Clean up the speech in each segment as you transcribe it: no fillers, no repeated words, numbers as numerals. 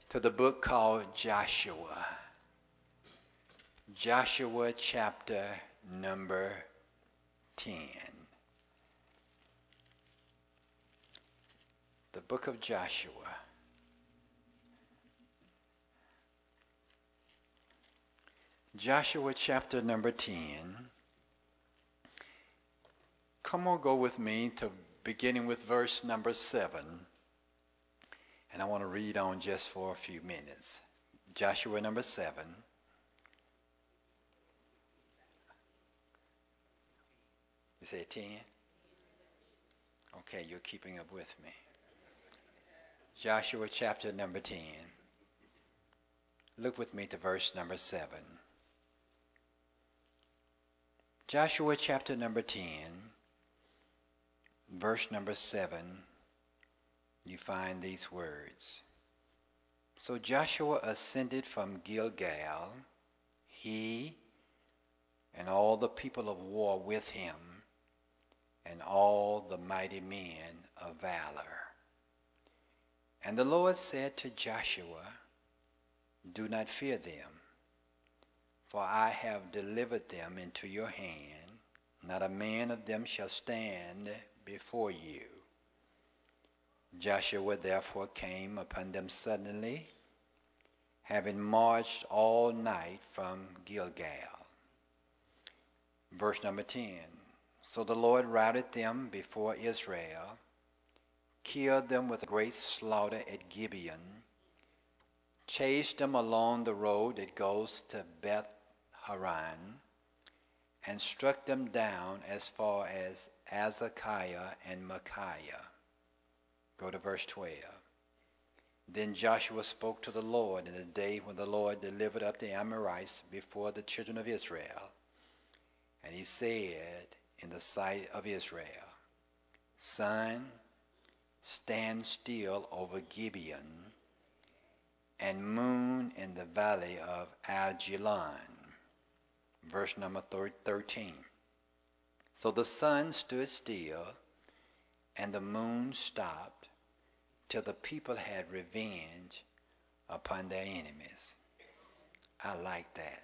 to the book called Joshua. Joshua chapter number 10. The book of Joshua. Joshua chapter number 10. Come on, go with me to beginning with verse number 7. And I want to read on just for a few minutes. Joshua number 7. You say 10? Okay, you're keeping up with me. Joshua chapter number 10. Look with me to verse number 7. Joshua chapter number 10, verse number 7, you find these words. So Joshua ascended from Gilgal, he and all the people of war with him, and all the mighty men of valor. And the Lord said to Joshua, do not fear them, for I have delivered them into your hand. Not a man of them shall stand before you. Joshua therefore came upon them suddenly, having marched all night from Gilgal. Verse number 10. So the Lord routed them before Israel, killed them with a great slaughter at Gibeon, chased them along the road that goes to Beth Haran, and struck them down as far as Azekah and Micaiah. Go to verse 12. Then Joshua spoke to the Lord in the day when the Lord delivered up the Amorites before the children of Israel. And he said in the sight of Israel, sun, stand still over Gibeon, and moon in the valley of Ajalon. Verse number 13. So the sun stood still, and the moon stopped, till the people had revenge upon their enemies. I like that.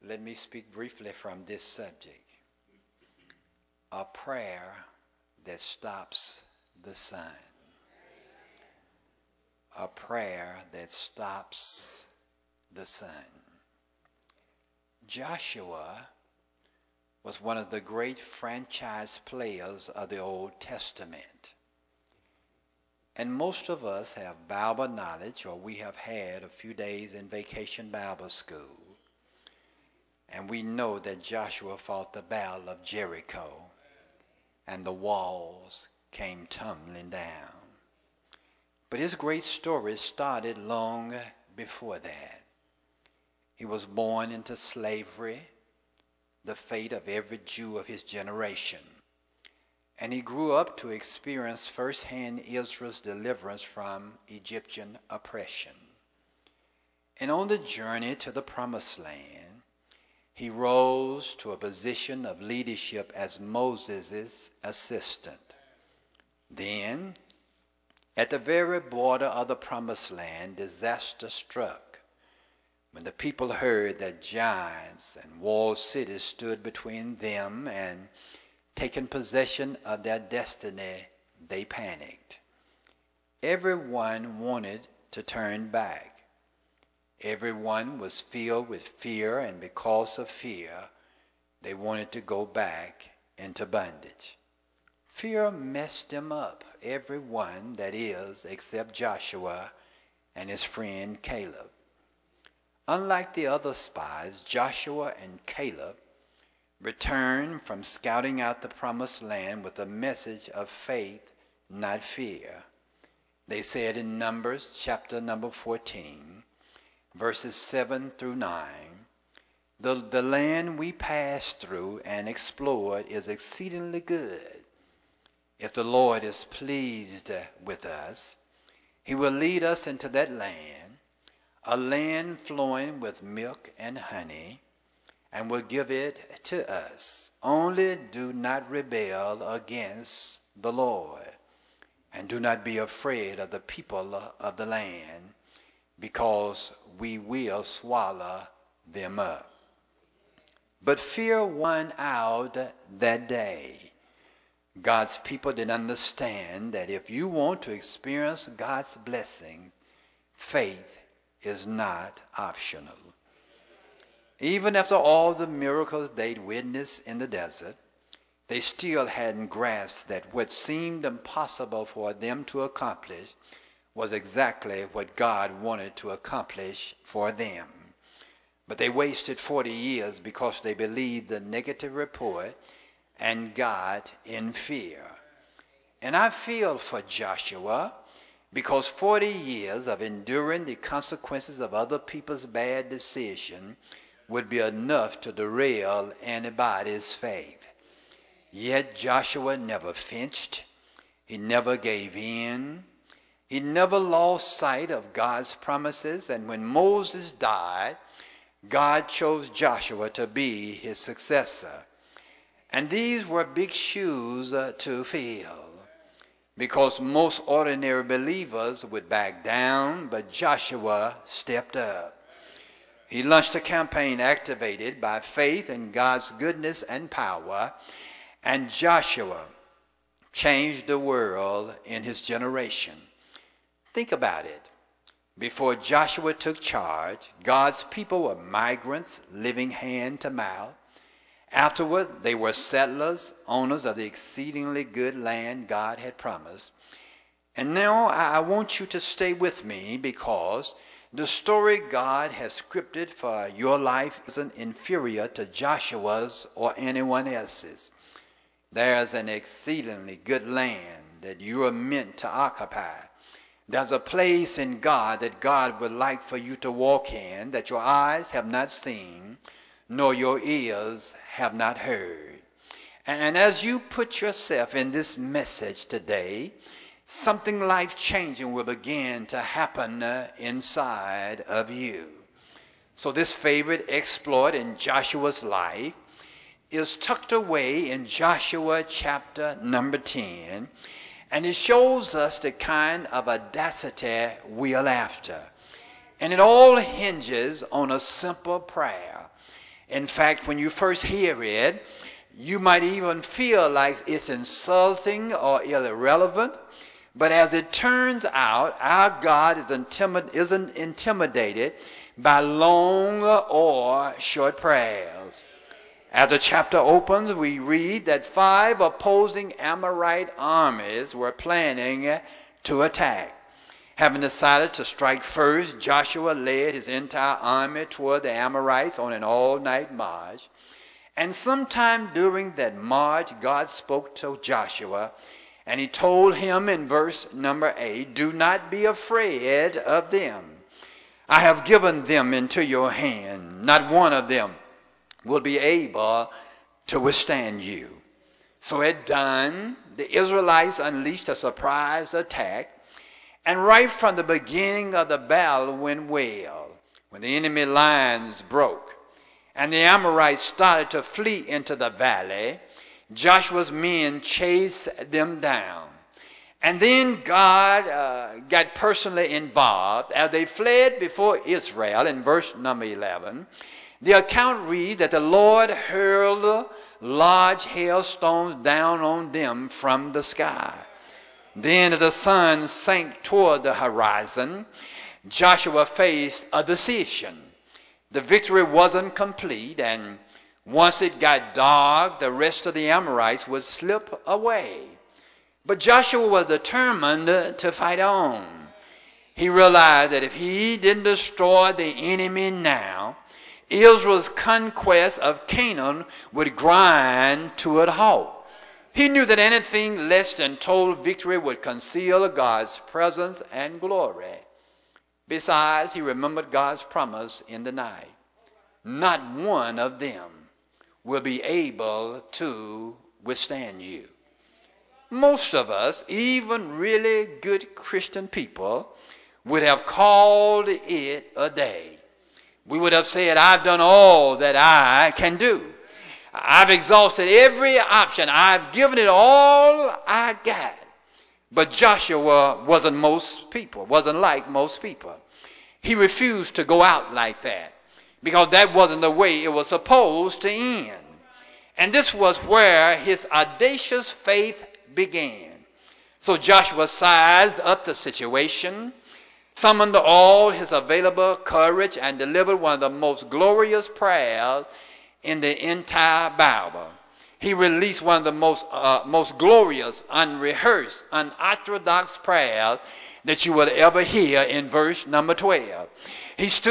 Let me speak briefly from this subject. A prayer that stops the sun. A prayer that stops the sun. Joshua was one of the great franchise players of the Old Testament. And most of us have Bible knowledge, or we have had a few days in vacation Bible school. And we know that Joshua fought the battle of Jericho, and the walls came tumbling down. But his great story started long before that. He was born into slavery, the fate of every Jew of his generation. And he grew up to experience firsthand Israel's deliverance from Egyptian oppression. And on the journey to the Promised Land, he rose to a position of leadership as Moses' assistant. Then, at the very border of the Promised Land, disaster struck when the people heard that giants and walled cities stood between them and taking possession of their destiny. They panicked. Everyone wanted to turn back. Everyone was filled with fear, and because of fear, they wanted to go back into bondage. Fear messed them up, everyone, that is, except Joshua and his friend Caleb. Unlike the other spies, Joshua and Caleb returned from scouting out the Promised Land with a message of faith, not fear. They said in Numbers chapter number 14, verses 7 through 9, the land we passed through and explored is exceedingly good. If the Lord is pleased with us, he will lead us into that land, a land flowing with milk and honey, and will give it to us. Only do not rebel against the Lord. And do not be afraid of the people of the land, because we will swallow them up. But fear won out that day. God's people didn't understand that if you want to experience God's blessing, faith is not optional. Even after all the miracles they'd witnessed in the desert, they still hadn't grasped that what seemed impossible for them to accomplish was exactly what God wanted to accomplish for them. But they wasted 40 years because they believed the negative report and got in fear. And I feel for Joshua, because 40 years of enduring the consequences of other people's bad decision would be enough to derail anybody's faith. Yet Joshua never flinched. He never gave in. He never lost sight of God's promises. And when Moses died, God chose Joshua to be his successor. And these were big shoes to fill, because most ordinary believers would back down, but Joshua stepped up. He launched a campaign activated by faith in God's goodness and power, and Joshua changed the world in his generation. Think about it. Before Joshua took charge, God's people were migrants living hand to mouth. Afterward, they were settlers, owners of the exceedingly good land God had promised. And now I want you to stay with me, because the story God has scripted for your life isn't inferior to Joshua's or anyone else's. There's an exceedingly good land that you are meant to occupy. There's a place in God that God would like for you to walk in, that your eyes have not seen, nor your ears have not heard. And as you put yourself in this message today, something life-changing will begin to happen inside of you. So this favorite exploit in Joshua's life is tucked away in Joshua chapter number 10, and it shows us the kind of audacity we are after. And it all hinges on a simple prayer. In fact, when you first hear it, you might even feel like it's insulting or irrelevant. But as it turns out, our God isn't intimidated by long or short prayers. As the chapter opens, we read that 5 opposing Amorite armies were planning to attack. Having decided to strike first, Joshua led his entire army toward the Amorites on an all-night march. And sometime during that march, God spoke to Joshua, and he told him in verse number 8, "Do not be afraid of them. I have given them into your hand. Not one of them will be able to withstand you." So at dawn, the Israelites unleashed a surprise attack. And right from the beginning of the battle went well, when the enemy lines broke and the Amorites started to flee into the valley. Joshua's men chased them down. And then God got personally involved as they fled before Israel. In verse number 11, the account reads that the Lord hurled large hailstones down on them from the sky. Then as the sun sank toward the horizon, Joshua faced a decision. The victory wasn't complete, and once it got dark, the rest of the Amorites would slip away. But Joshua was determined to fight on. He realized that if he didn't destroy the enemy now, Israel's conquest of Canaan would grind to a halt. He knew that anything less than total victory would conceal God's presence and glory. Besides, he remembered God's promise in the night. Not one of them will be able to withstand you. Most of us, even really good Christian people, would have called it a day. We would have said, "I've done all that I can do. I've exhausted every option. I've given it all I got." But Joshua wasn't like most people. He refused to go out like that because that wasn't the way it was supposed to end. And this was where his audacious faith began. So Joshua sized up the situation, summoned all his available courage, and delivered one of the most glorious prayers in the entire Bible. He released one of the most glorious, unrehearsed, unorthodox prayers that you will ever hear in verse number 12. He stood